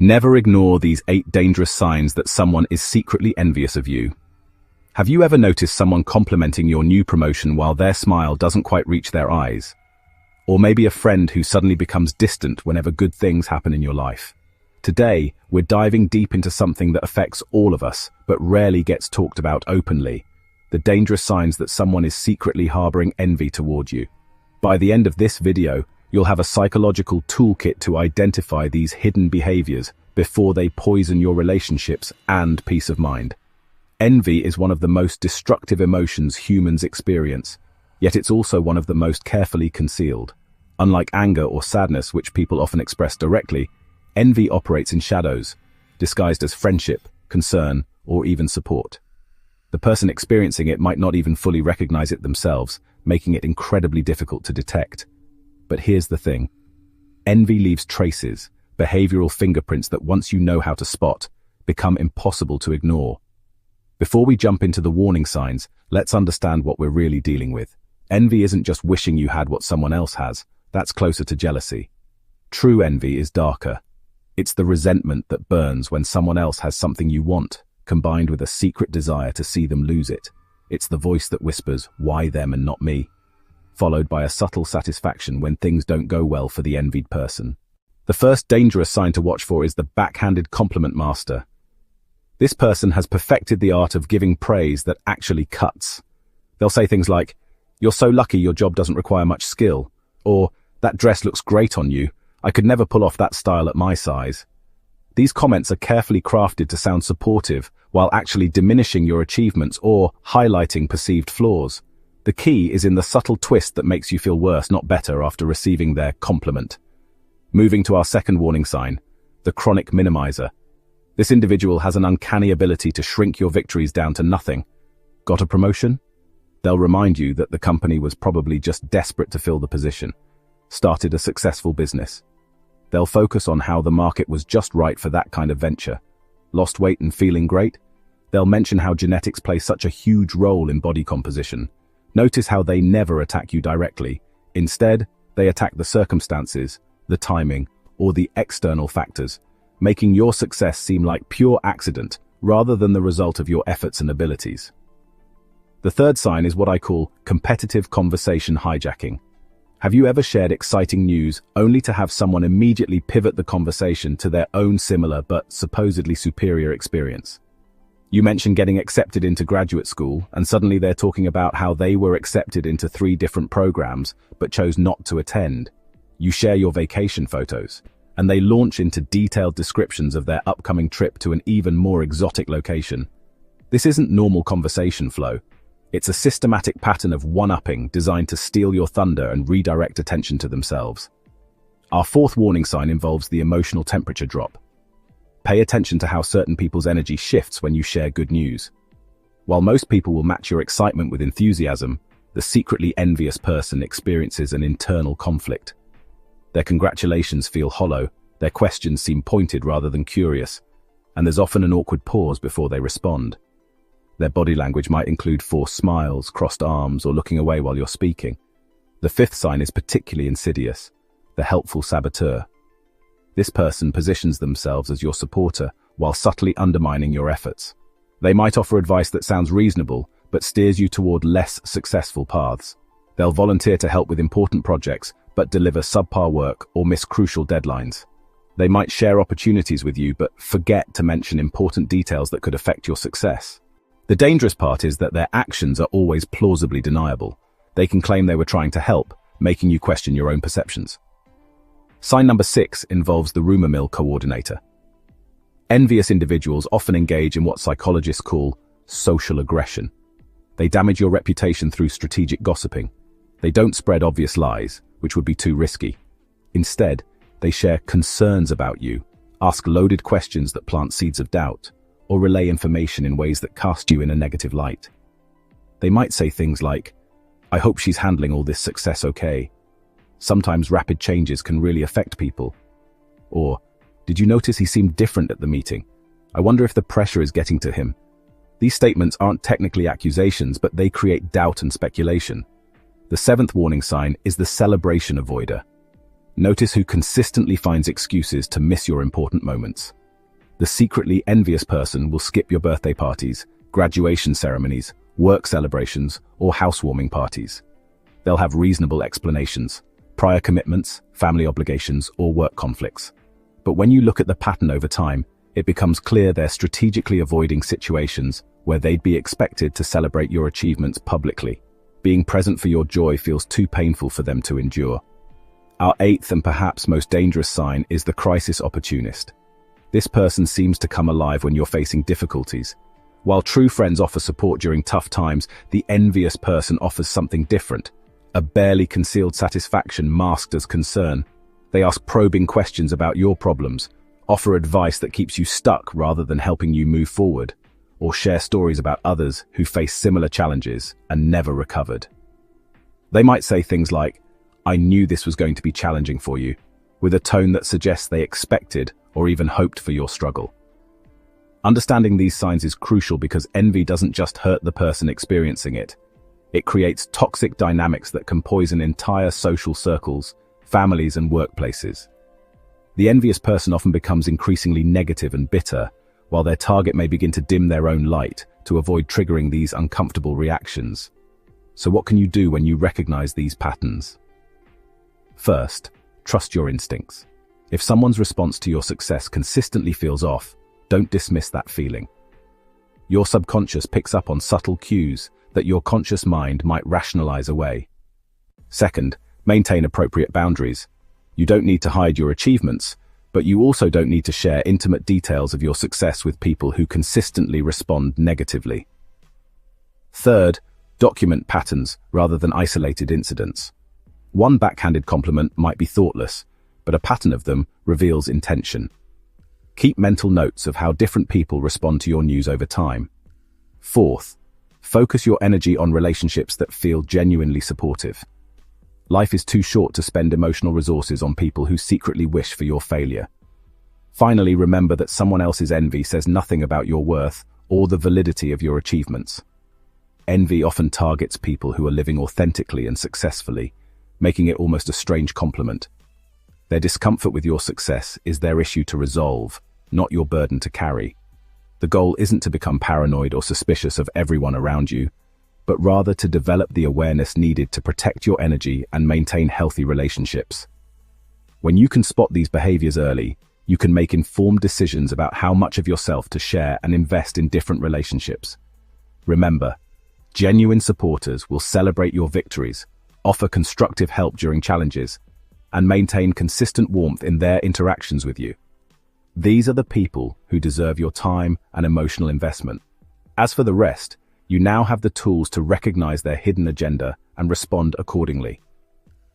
Never ignore these 8 dangerous signs that someone is secretly envious of you. Have you ever noticed someone complimenting your new promotion while their smile doesn't quite reach their eyes? Or maybe a friend who suddenly becomes distant whenever good things happen in your life. Today, we're diving deep into something that affects all of us, but rarely gets talked about openly: the dangerous signs that someone is secretly harboring envy toward you. By the end of this video, you'll have a psychological toolkit to identify these hidden behaviors before they poison your relationships and peace of mind. Envy is one of the most destructive emotions humans experience, yet it's also one of the most carefully concealed. Unlike anger or sadness, which people often express directly, envy operates in shadows, disguised as friendship, concern, or even support. The person experiencing it might not even fully recognize it themselves, making it incredibly difficult to detect. But here's the thing. Envy leaves traces, behavioral fingerprints that once you know how to spot, become impossible to ignore. Before we jump into the warning signs, let's understand what we're really dealing with. Envy isn't just wishing you had what someone else has. That's closer to jealousy. True envy is darker. It's the resentment that burns when someone else has something you want, combined with a secret desire to see them lose it. It's the voice that whispers, "Why them and not me?" followed by a subtle satisfaction when things don't go well for the envied person. The first dangerous sign to watch for is the backhanded compliment master. This person has perfected the art of giving praise that actually cuts. They'll say things like, "You're so lucky your job doesn't require much skill," or "That dress looks great on you. I could never pull off that style at my size." These comments are carefully crafted to sound supportive while actually diminishing your achievements or highlighting perceived flaws. The key is in the subtle twist that makes you feel worse, not better, after receiving their compliment. Moving to our second warning sign, the chronic minimizer. This individual has an uncanny ability to shrink your victories down to nothing. Got a promotion? They'll remind you that the company was probably just desperate to fill the position. Started a successful business. They'll focus on how the market was just right for that kind of venture. Lost weight and feeling great? They'll mention how genetics play such a huge role in body composition. Notice how they never attack you directly. Instead, they attack the circumstances, the timing, or the external factors, making your success seem like pure accident rather than the result of your efforts and abilities. The third sign is what I call competitive conversation hijacking. Have you ever shared exciting news only to have someone immediately pivot the conversation to their own similar but supposedly superior experience? You mention getting accepted into graduate school, and suddenly they're talking about how they were accepted into 3 different programs but chose not to attend. You share your vacation photos, and they launch into detailed descriptions of their upcoming trip to an even more exotic location. This isn't normal conversation flow. It's a systematic pattern of one-upping designed to steal your thunder and redirect attention to themselves. Our fourth warning sign involves the emotional temperature drop. Pay attention to how certain people's energy shifts when you share good news. While most people will match your excitement with enthusiasm, the secretly envious person experiences an internal conflict. Their congratulations feel hollow, their questions seem pointed rather than curious, and there's often an awkward pause before they respond. Their body language might include forced smiles, crossed arms, or looking away while you're speaking. The fifth sign is particularly insidious: the helpful saboteur. This person positions themselves as your supporter while subtly undermining your efforts. They might offer advice that sounds reasonable, but steers you toward less successful paths. They'll volunteer to help with important projects, but deliver subpar work or miss crucial deadlines. They might share opportunities with you, but forget to mention important details that could affect your success. The dangerous part is that their actions are always plausibly deniable. They can claim they were trying to help, making you question your own perceptions. Sign number 6 involves the rumor mill coordinator. Envious individuals often engage in what psychologists call social aggression. They damage your reputation through strategic gossiping. They don't spread obvious lies, which would be too risky. Instead, they share concerns about you, ask loaded questions that plant seeds of doubt, or relay information in ways that cast you in a negative light. They might say things like, "I hope she's handling all this success okay. Sometimes rapid changes can really affect people." Or, "Did you notice he seemed different at the meeting? I wonder if the pressure is getting to him." These statements aren't technically accusations, but they create doubt and speculation. The seventh warning sign is the celebration avoider. Notice who consistently finds excuses to miss your important moments. The secretly envious person will skip your birthday parties, graduation ceremonies, work celebrations, or housewarming parties. They'll have reasonable explanations: prior commitments, family obligations, or work conflicts. But when you look at the pattern over time, it becomes clear they're strategically avoiding situations where they'd be expected to celebrate your achievements publicly. Being present for your joy feels too painful for them to endure. Our eighth and perhaps most dangerous sign is the crisis opportunist. This person seems to come alive when you're facing difficulties. While true friends offer support during tough times, the envious person offers something different: a barely concealed satisfaction masked as concern. They ask probing questions about your problems, offer advice that keeps you stuck rather than helping you move forward, or share stories about others who face similar challenges and never recovered. They might say things like, "I knew this was going to be challenging for you," with a tone that suggests they expected or even hoped for your struggle. Understanding these signs is crucial because envy doesn't just hurt the person experiencing it. It creates toxic dynamics that can poison entire social circles, families, and workplaces. The envious person often becomes increasingly negative and bitter, while their target may begin to dim their own light to avoid triggering these uncomfortable reactions. So what can you do when you recognize these patterns? First, trust your instincts. If someone's response to your success consistently feels off, don't dismiss that feeling. Your subconscious picks up on subtle cues that your conscious mind might rationalize away. Second, maintain appropriate boundaries. You don't need to hide your achievements, but you also don't need to share intimate details of your success with people who consistently respond negatively. Third, document patterns rather than isolated incidents. One backhanded compliment might be thoughtless, but a pattern of them reveals intention. Keep mental notes of how different people respond to your news over time. Fourth, focus your energy on relationships that feel genuinely supportive. Life is too short to spend emotional resources on people who secretly wish for your failure. Finally, remember that someone else's envy says nothing about your worth or the validity of your achievements. Envy often targets people who are living authentically and successfully, making it almost a strange compliment. Their discomfort with your success is their issue to resolve, not your burden to carry. The goal isn't to become paranoid or suspicious of everyone around you, but rather to develop the awareness needed to protect your energy and maintain healthy relationships. When you can spot these behaviors early, you can make informed decisions about how much of yourself to share and invest in different relationships. Remember, genuine supporters will celebrate your victories, offer constructive help during challenges, and maintain consistent warmth in their interactions with you. These are the people who deserve your time and emotional investment. As for the rest, you now have the tools to recognize their hidden agenda and respond accordingly.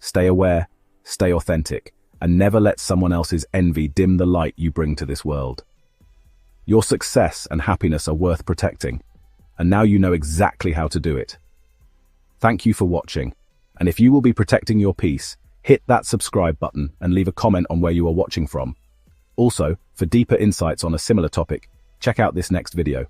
Stay aware, stay authentic, and never let someone else's envy dim the light you bring to this world. Your success and happiness are worth protecting, and now you know exactly how to do it. Thank you for watching, and if you will be protecting your peace, hit that subscribe button and leave a comment on where you are watching from. Also, for deeper insights on a similar topic, check out this next video.